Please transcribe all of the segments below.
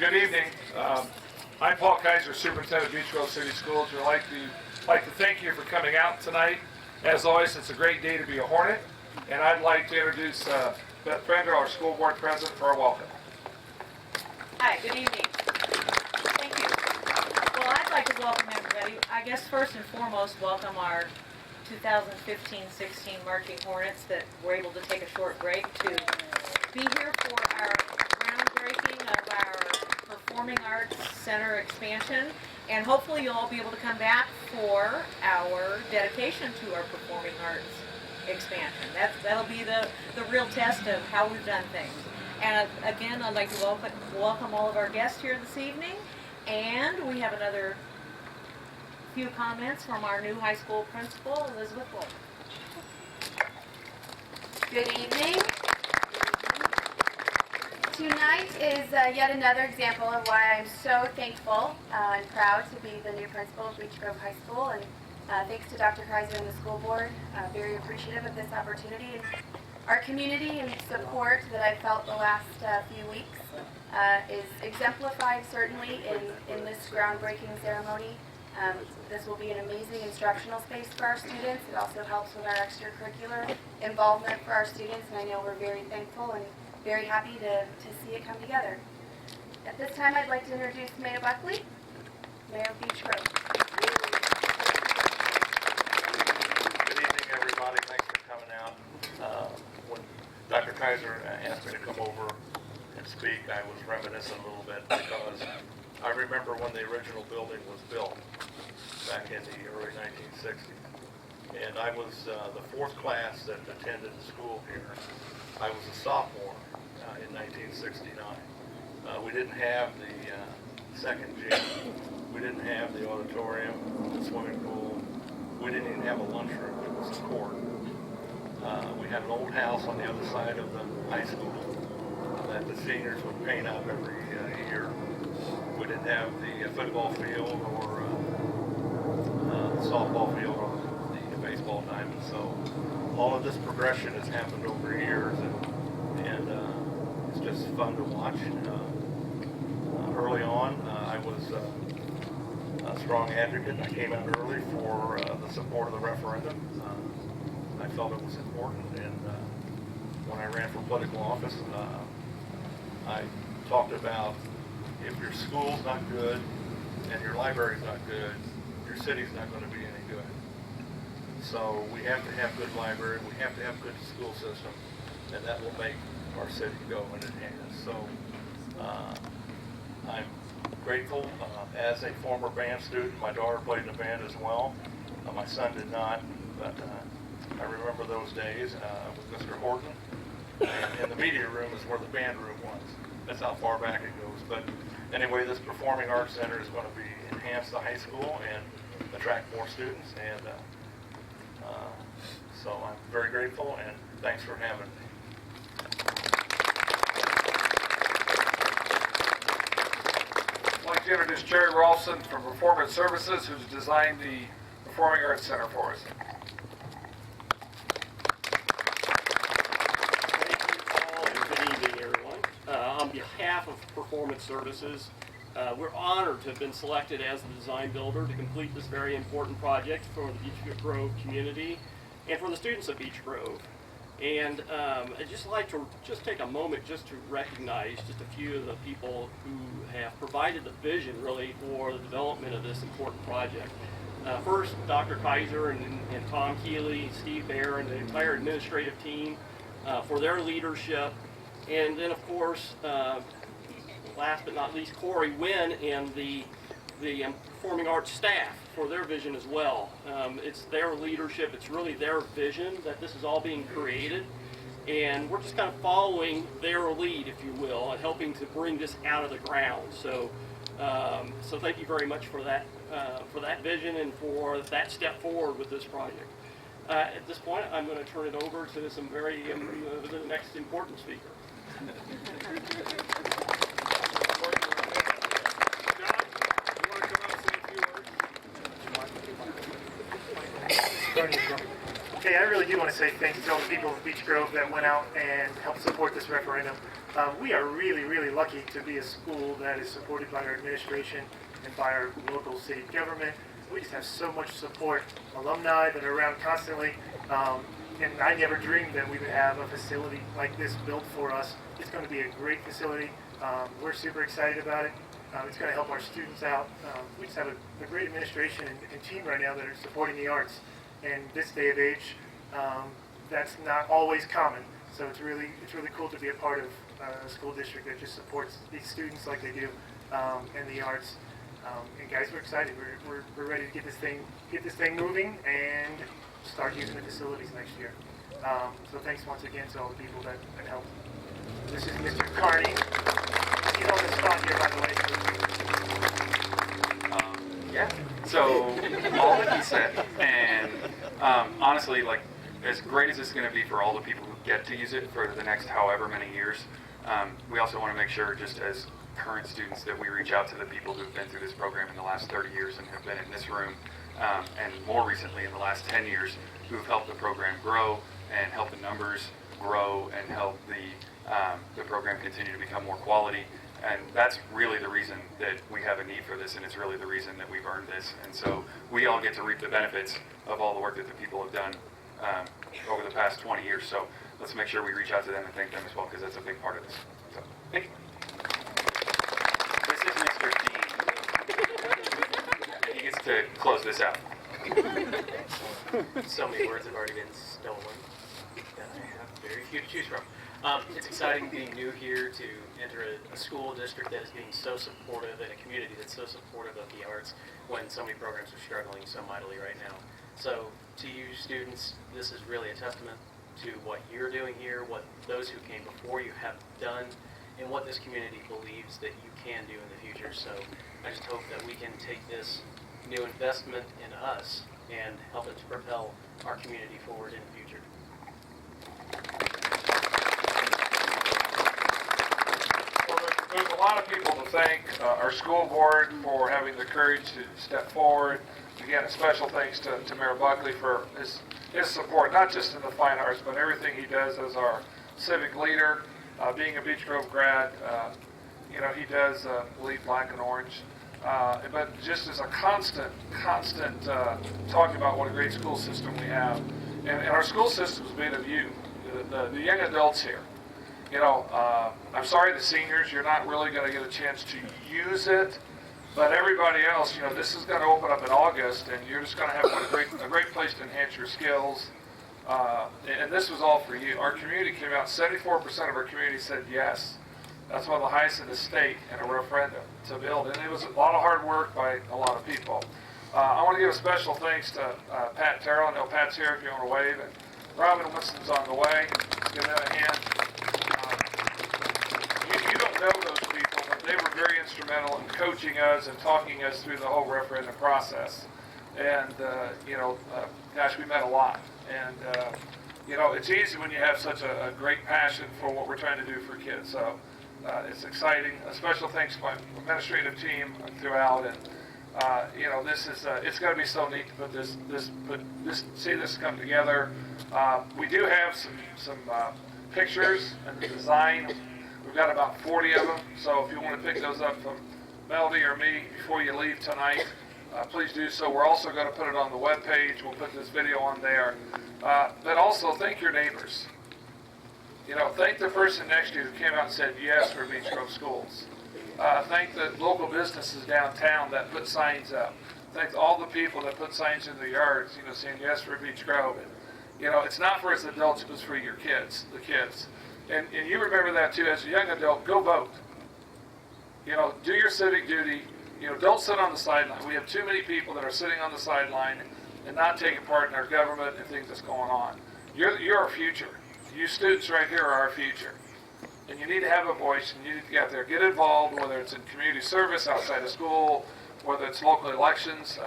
Good evening. I'm Paul Kaiser, Superintendent of Beech Grove City Schools. We'd like to thank you for coming out tonight. As always, it's a great day to be a Hornet, and I'd like to introduce Beth Bender, our school board president, for our welcome. Hi, good evening. Thank you. Well, I'd like to welcome everybody. I guess first and foremost, welcome our 2015-16 Marching Hornets that were able to take a short break to be here for our groundbreaking of our Performing Arts Center expansion. And hopefully you'll all be able to come back for our dedication to our Performing Arts expansion. That'll be the real test of how we've done things. And again, I'd like to welcome all of our guests here this evening. And we have another few comments from our new high school principal, Elizabeth Wolf. Good evening. Tonight is yet another example of why I'm so thankful and proud to be the new principal of Beech Grove High School. And thanks to Dr. Kaiser and the school board, very appreciative of this opportunity. And our community and support that I've felt the last few weeks is exemplified certainly in this groundbreaking ceremony. This will be an amazing instructional space for our students. It also helps with our extracurricular involvement for our students, and I know we're very thankful and very happy to see it come together. At this time, I'd like to introduce Mayor Buckley, Mayor of Beech Grove. Good evening, everybody. Thanks for coming out. When Dr. Kaiser asked me to come over and speak, I was reminiscing a little bit because I remember when the original building was built back in the early 1960s. And I was the fourth class that attended the school here. I was a sophomore in 1969. We didn't have the second gym. We didn't have the auditorium, the swimming pool. We didn't even have a lunchroom. It was a court. We had an old house on the other side of the high school that the seniors would paint up every year. We didn't have the football field or the softball field or the baseball diamond. So all of this progression has happened over years, and it's just fun to watch. Early on, I was a strong advocate. I came out early for the support of the referendum. I felt it was important, and when I ran for political office, I talked about if your school's not good and your library's not good, your city's not going to be any good. So we have to have good library, we have to have good school system, and that will make our city go, and it has. So I'm grateful. As a former band student, my daughter played in a band as well. My son did not, but I remember those days with Mr. Horton. And in the media room is where the band room was. That's how far back it goes. But anyway, this Performing Arts Center is going to enhance the high school and attract more students. And so I'm very grateful, and thanks for having me. I'd like to introduce Jerry Ralston from Performance Services, who's designed the Performing Arts Center for us. On behalf of Performance Services, we're honored to have been selected as the design builder to complete this very important project for the Beech Grove community and for the students of Beech Grove. And I'd just like to take a moment just to recognize just a few of the people who have provided the vision really for the development of this important project. First, Dr. Kaiser and Tom Keeley, Steve Baer, and the entire administrative team for their leadership. And then, of course, last but not least, Corey Wynn and the Performing Arts staff for their vision as well. It's their leadership, it's really their vision that this is all being created. And we're just kind of following their lead, if you will, and helping to bring this out of the ground. So thank you very much for that vision and for that step forward with this project. At this point, I'm going to turn it over to the next important speaker. Okay, I really do want to say thank you to all the people of Beech Grove that went out and helped support this referendum. We are really, really lucky to be a school that is supported by our administration and by our local city government. We just have so much support, alumni that are around constantly, and I never dreamed that we would have a facility like this built for us. It's going to be a great facility. We're super excited about it. It's going to help our students out. We just have a great administration and team right now that are supporting the arts. And this day of age, that's not always common. So it's really cool to be a part of a school district that just supports these students like they do, and the arts. And guys, we're excited. We're ready to get this thing moving and start using the facilities next year. So thanks once again to all the people that helped. This is Mr. Carney. He's on the spot here, by the way. Yeah. So all that he said, and honestly, like as great as this is going to be for all the people who get to use it for the next however many years, we also want to make sure, just as current students, that we reach out to the people who've been through this program in the last 30 years and have been in this room, and more recently in the last 10 years, who've helped the program grow and help the numbers grow and help the program continue to become more quality. And that's really the reason that we have a need for this, and it's really the reason that we've earned this. And so we all get to reap the benefits of all the work that the people have done over the past 20 years. So let's make sure we reach out to them and thank them as well, because that's a big part of this. So thank you. This is Mr. Dean. He gets to close this out. So many words have already been stolen that I have very few to choose from. It's exciting being new here to enter a school district that is being so supportive and a community that's so supportive of the arts when so many programs are struggling so mightily right now. So to you students, this is really a testament to what you're doing here, what those who came before you have done, and what this community believes that you can do in the future. So I just hope that we can take this new investment in us and help it to propel our community forward in the future. Well, there's a lot of people to thank. Our school board for having the courage to step forward. Again, a special thanks to Mayor Buckley for his support, not just in the fine arts, but everything he does as our civic leader. Being a Beech Grove grad, he does bleed black and orange. But just as a constant talking about what a great school system we have. And our school system is made of you, the young adults here. I'm sorry, the seniors, you're not really going to get a chance to use it. But everybody else, this is going to open up in August, and you're just going to have a great place to enhance your skills. And this was all for you. Our community came out, 74% of our community said yes. That's one of the highest in the state in a referendum to build. And it was a lot of hard work by a lot of people. I want to give a special thanks to Pat Terrell. I know Pat's here if you want to wave. And Robin Winston's on the way. Give them a hand. You don't know those people, but they were very instrumental in coaching us and talking us through the whole referendum process. And, gosh, we met a lot. And, it's easy when you have such a great passion for what we're trying to do for kids. So it's exciting. A special thanks to my administrative team throughout. And, it's going to be so neat to see this come together. We do have some pictures and the design. We've got about 40 of them. So if you want to pick those up from Melody or me before you leave tonight, please do so. We're also going to put it on the webpage. We'll put this video on there. But also thank your neighbors. Thank the person next to you who came out and said yes for Beech Grove Schools. Thank the local businesses downtown that put signs up. Thank all the people that put signs in the yards, saying yes for Beech Grove. And, it's not for us adults, it's for your kids, the kids. And you remember that too, as a young adult, go vote. Do your civic duty. Don't sit on the sideline. We have too many people that are sitting on the sideline and not taking part in our government and things that's going on. You're our future. You students right here are our future. And you need to have a voice, and you need to get out there, get involved, whether it's in community service outside of school, whether it's local elections,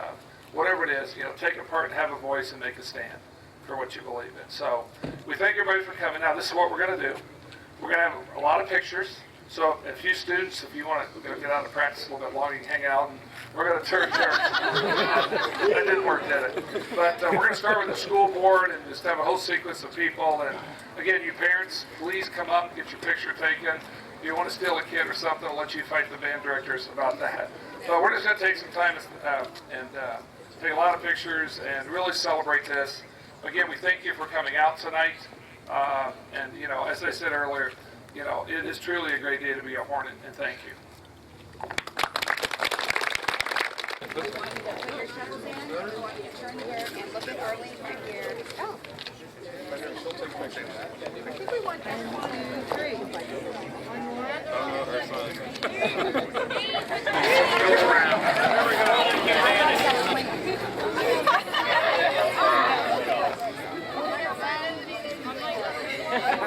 whatever it is, take a part and have a voice and make a stand for what you believe in. So we thank everybody for coming. Now, this is what we're going to do. We're going to have a lot of pictures. So a few students, if you want to get out of practice a little bit longer, you can hang out, and we're going to turn turns. That didn't work, did it? But we're going to start with the school board and just have a whole sequence of people. And again, you parents, please come up and get your picture taken. If you want to steal a kid or something, I'll let you fight the band directors about that. But we're just going to take some time and take a lot of pictures and really celebrate this. Again, we thank you for coming out tonight. And, you know, as I said earlier, you know, it is truly a great day to be a Hornet, and thank you. Put your shovels in, turn here, and look at Arlene right here. Oh. I think we want 1, 2, 3. One more.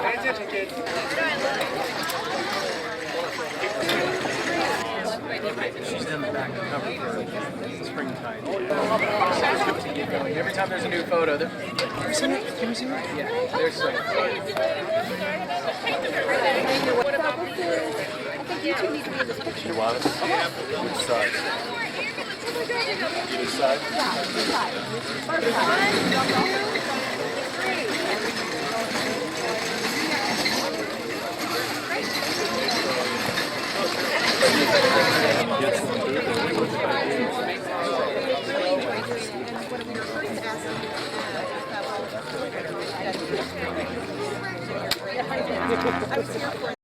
Pay attention, kids. She's in the back cover for springtime. Every time there's a new photo, can we see it? Can we see it? Yeah, there's some. What about this? I think you two need to be in this picture. You want us? Which side? Either side? Yeah, this side. First side. 1, 2, 3.